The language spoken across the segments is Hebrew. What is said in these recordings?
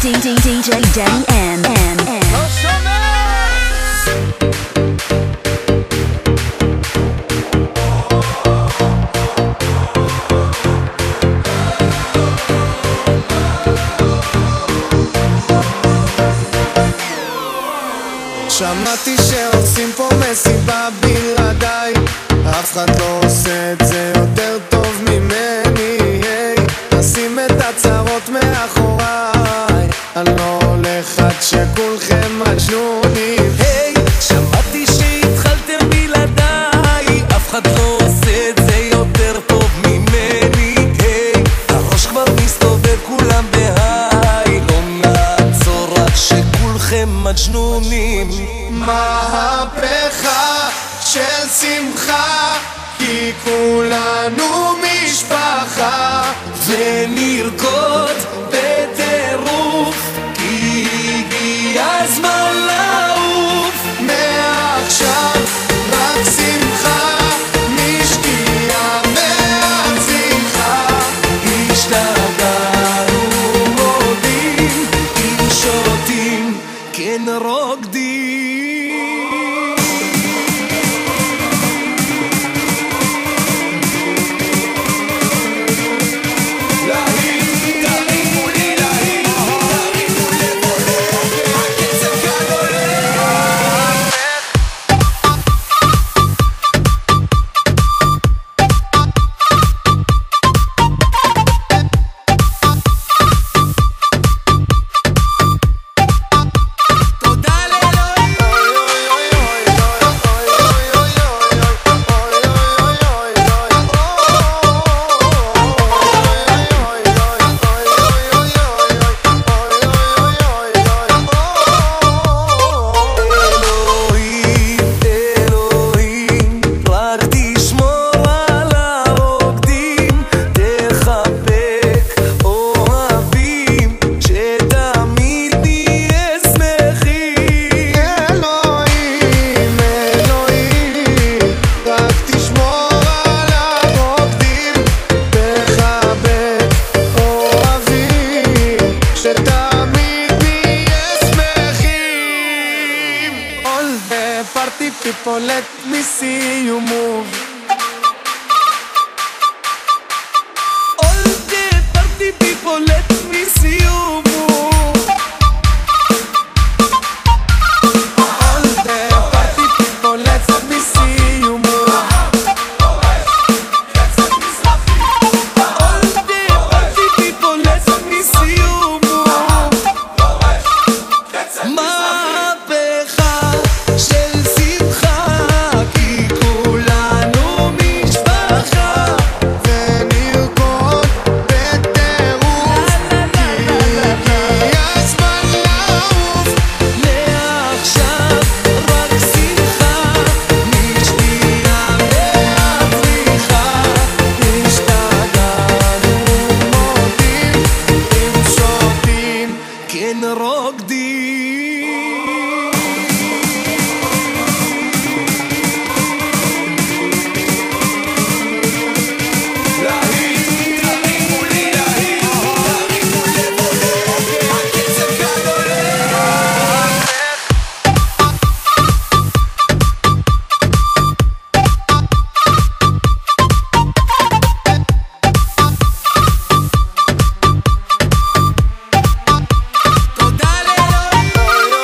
DJ Danny M. לא שומע! שמעתי שעושים פה מסיבה בלעדיי, אף אחד לא עושה את זה יותר טוב ממני. היי, נשים את הצרות מאחוריי, אני לא הולך עד שכולכם מג'נונים. היי, שמעתי שהתחלתם בלעדיי, אף אחד לא עושה את זה יותר טוב ממני. היי, הראש כבר מסתובב כולם בהיי, לא נעצור עד שכולכם מג'נונים. מהפכה של שמחה, כי כולנו משפחה, ונרקוד בטירוף, כי הגיע הזמן לעוף. מעכשיו רק שמחה, משקיעה מהצליחה. השתגענו מודים, אם שותים כן רוקדים. Party people, let me see you move. All the party people, let me see you move. All the party people, let me see you move. All the party people, let me see you move. מהפכה של שמחה, כי כולנו משפחה, ונרקוד בטירוף, כי הגיע הזמן לעוף. מעכשיו רק שמחה, משקיעה מהצליחה. השתגענו מודים, אם שותים כן רוקדים. תודה לאלוהים.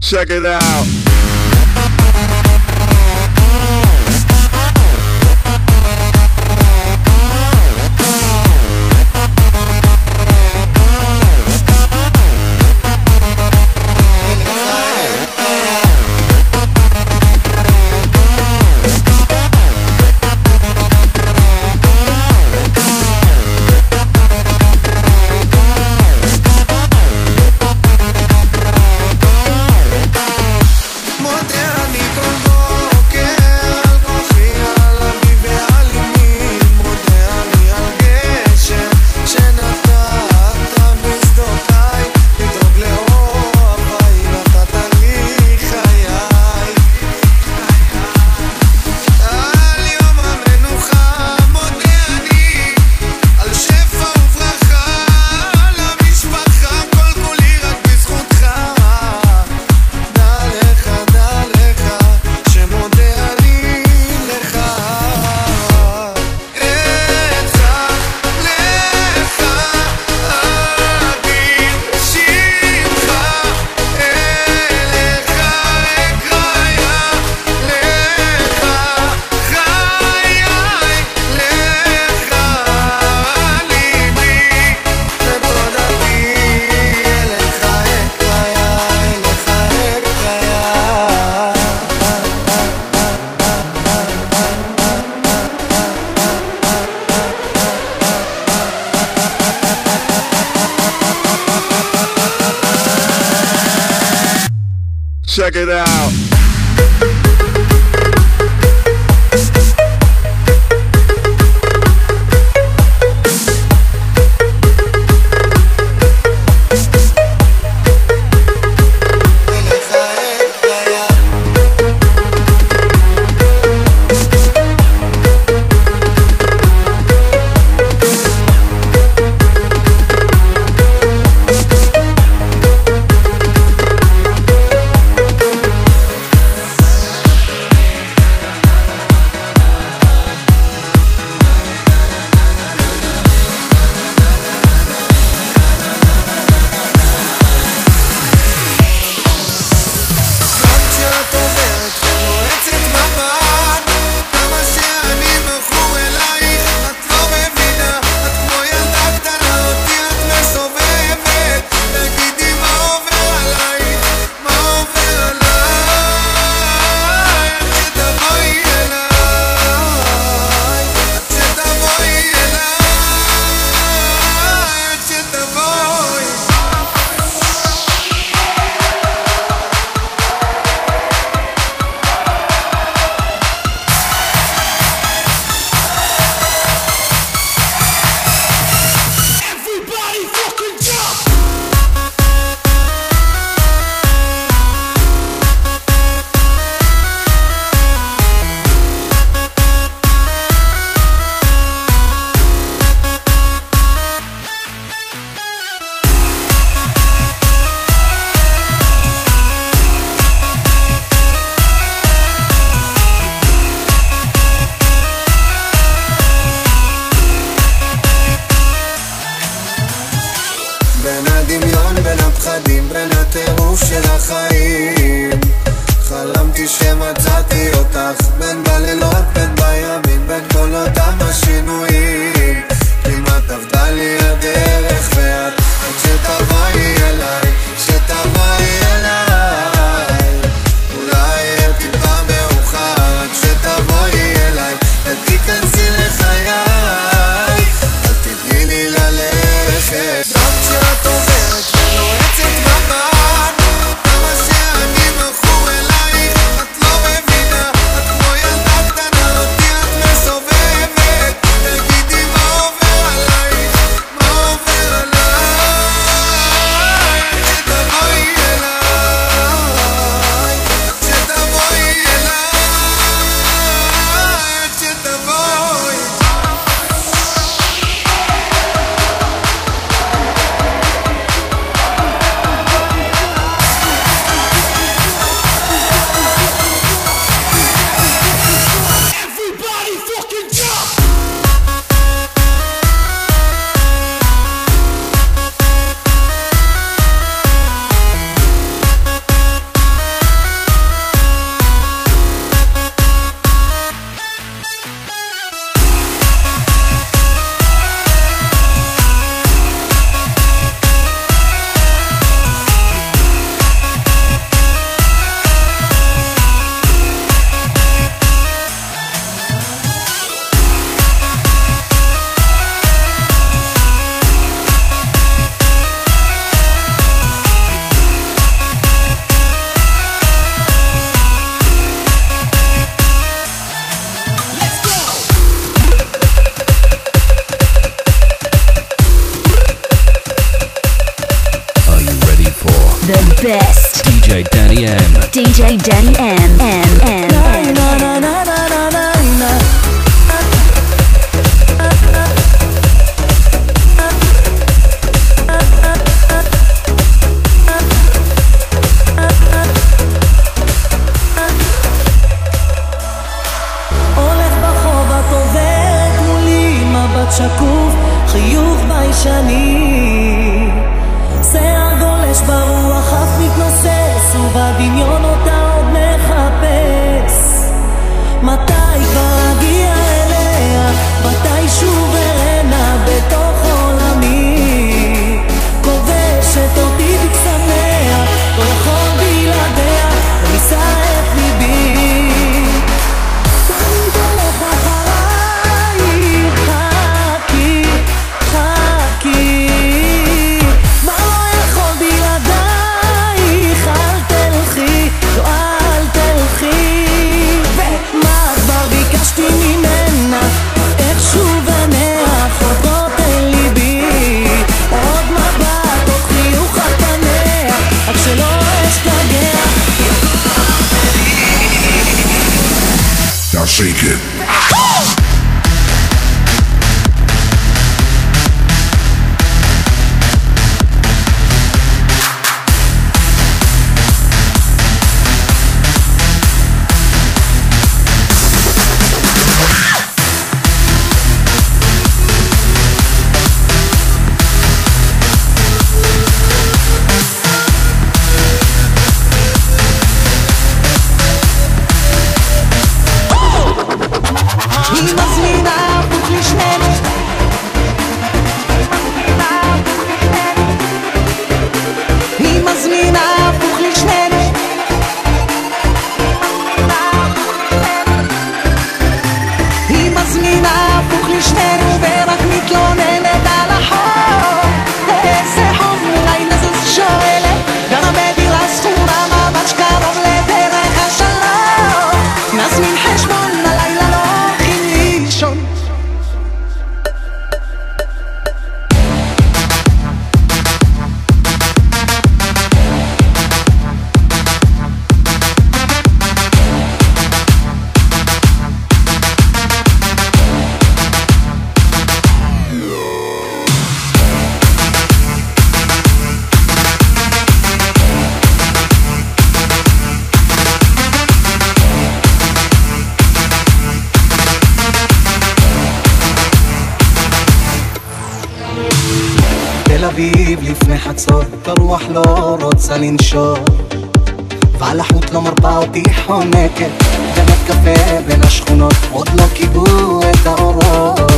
Check it out. Check it out. Danny M. DJ Danny M. הולך ברחוב את עוברת מולי מבט שקוף חיוך ביישני שיער גולש ברוח אף מתנוסס ובדמיון אותה עוד מחפש מתי כבר אגיע אליה מתי שוב ארנה בתוך עולמי כובשת אותי בקסמיה לא יכול בלעדיה וניסה את ליבי תמיד הולך אחריי חכי חכי מה לא יכול בלעדייך אל תלכי לא אל תלכי ומה כבר ביקשתי ממנה איך שוב עיניה חודרות אל ליבי עוד מבט עוד חיוך על פניה רק שלא אשתגע Now shake it. היא מזמינה הפוך לשנינו היא מזמינה הפוך לשנינו היא מזמינה הפוך לשנינו ורק מתלוננת על החור איזה חור אולי נזוז שואלת גרה בדירה שכורה ממש קרוב לדרך השלום נזמין חשבון הלילה לא הולכים לישון תל אביב לפני חצות הרוח לא רוצה לנשור ועל החוט לא מרפה אותי חונקת גנת קפה בין השכונות עוד לא קיבלו את האורות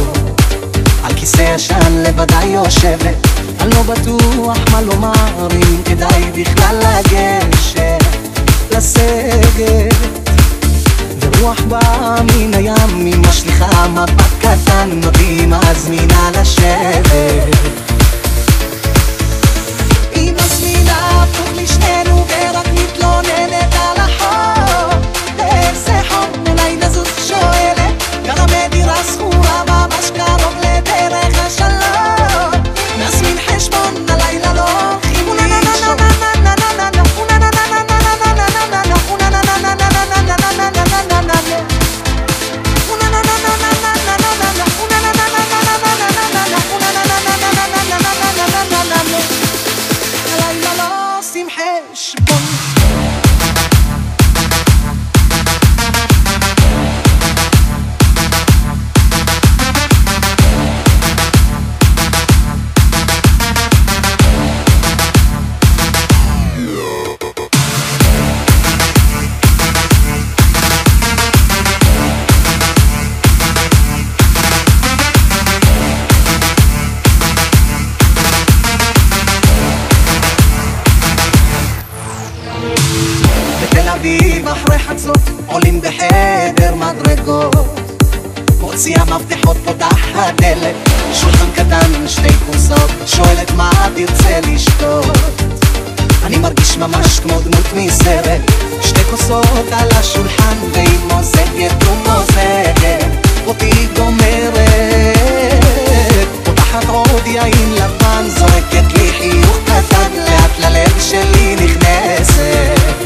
על כיסא ישן לבדי יושבת אני לא בטוח מה לומר אם כדאי בכלל לגשת לסגת ורוח באה מן הים היא משליחה מבט קטן אותי מזמינה לשבת היא מזמינה הפוך לשנינו ורק מתלוננת על החור איזה חור אולי נזוז שואלת גרה בדירה שכורה ממש קרוב לדרך השלום נזמין חשבון הלילה לא הולכים לישון הלילה לא עושים חשבון בתל אביב אחרי חצות עולים בחדר מדרגות מוציאה מפתחות פותחת דלת שולחן קטן שתי כוסות שואלת מה תרצה לשתות אני מרגיש ממש כמו דמות מסרט שתי כוסות על השולחן והיא מוזגת ומוזגת אותי גומרת פותחת עוד יין לבן זורקת לי חיוך קטן לאט ללב שלי נכנסת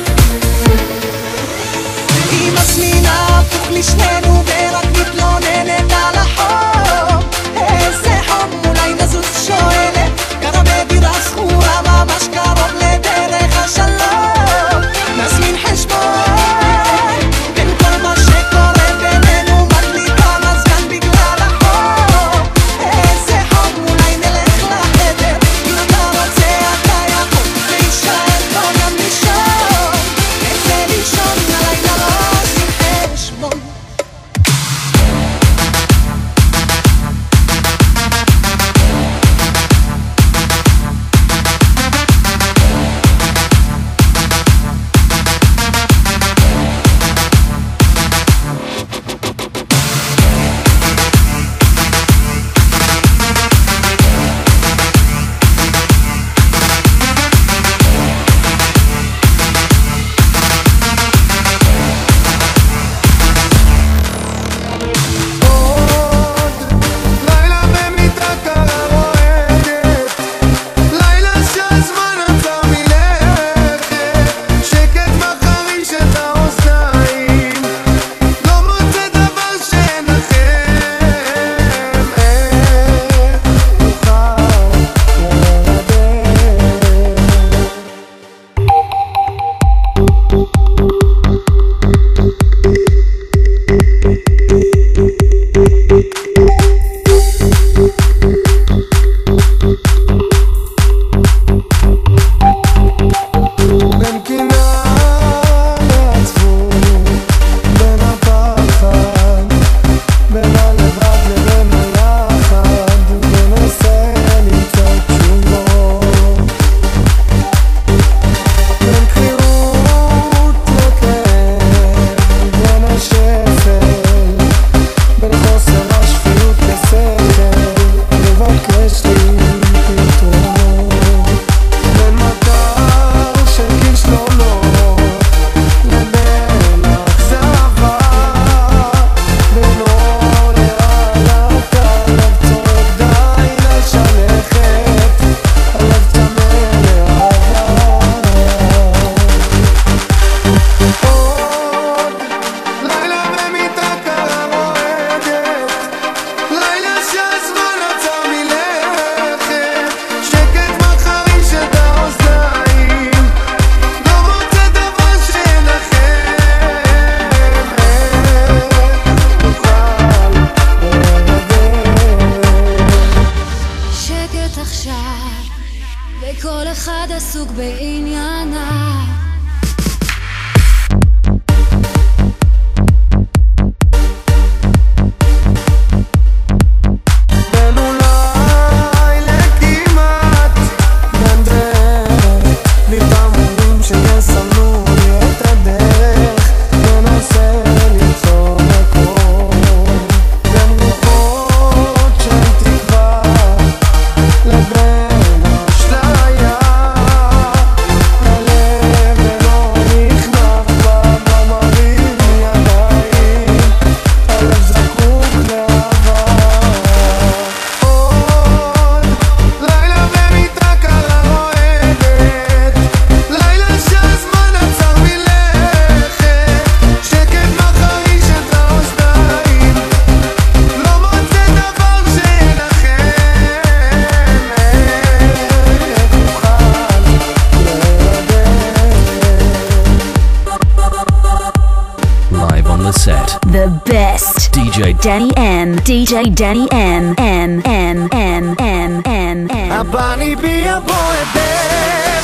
the best. DJ Danny M. DJ Danny M. M. M. M. M. M. M. הבני בי הבוי בב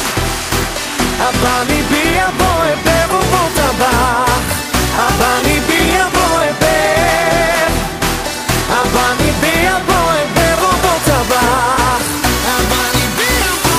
הבני בי הבוי בב ובוא טבח הבני בי הבוי בב הבני בי הבוי בב ובוא טבח הבני בי הבוי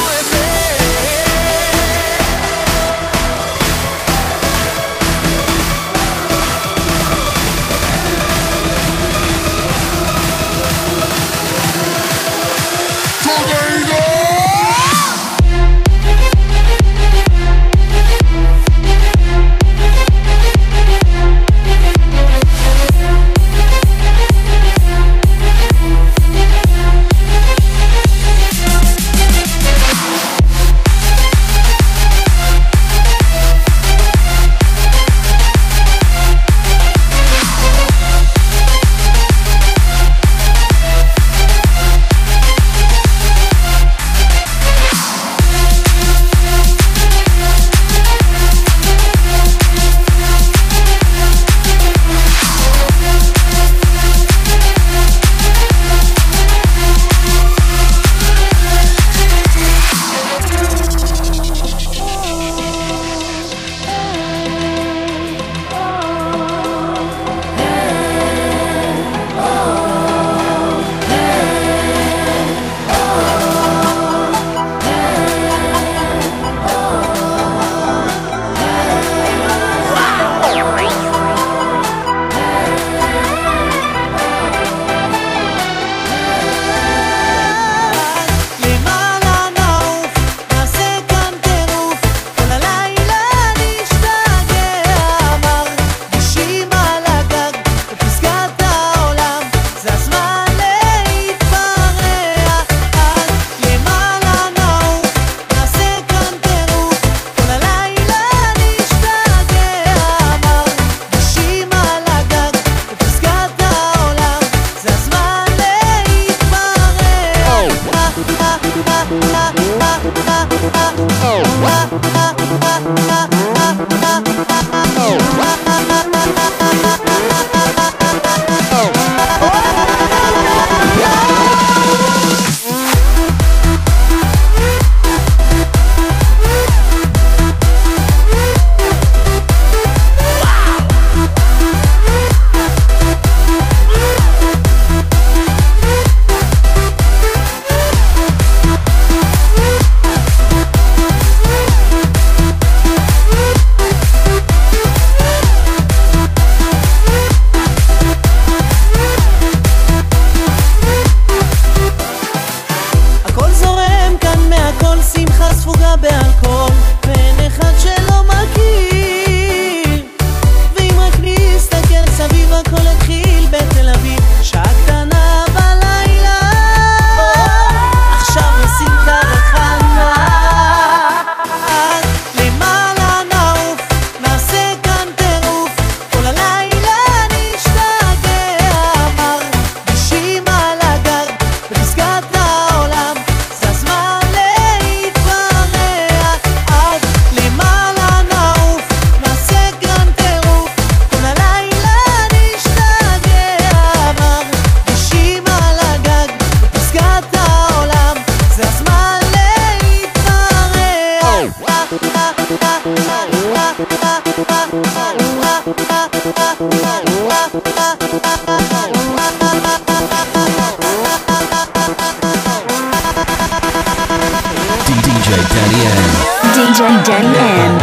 DJ Danny M.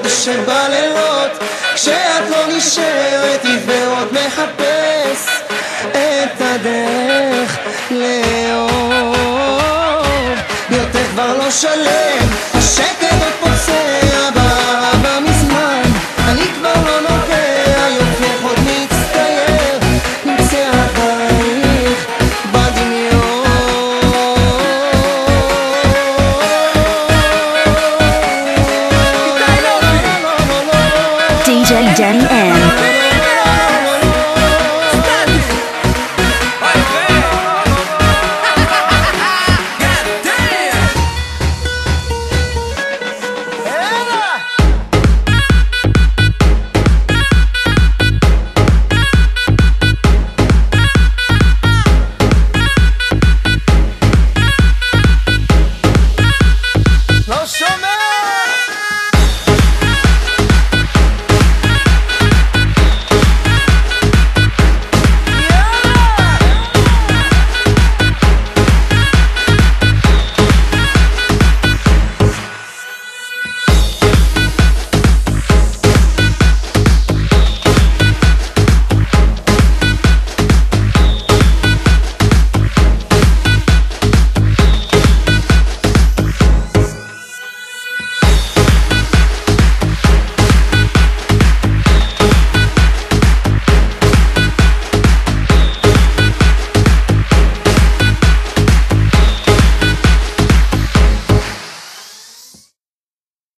שבלילות כשאת לא נשארת עיוורות מחפש את הדרך לאור יותר כבר לא שלם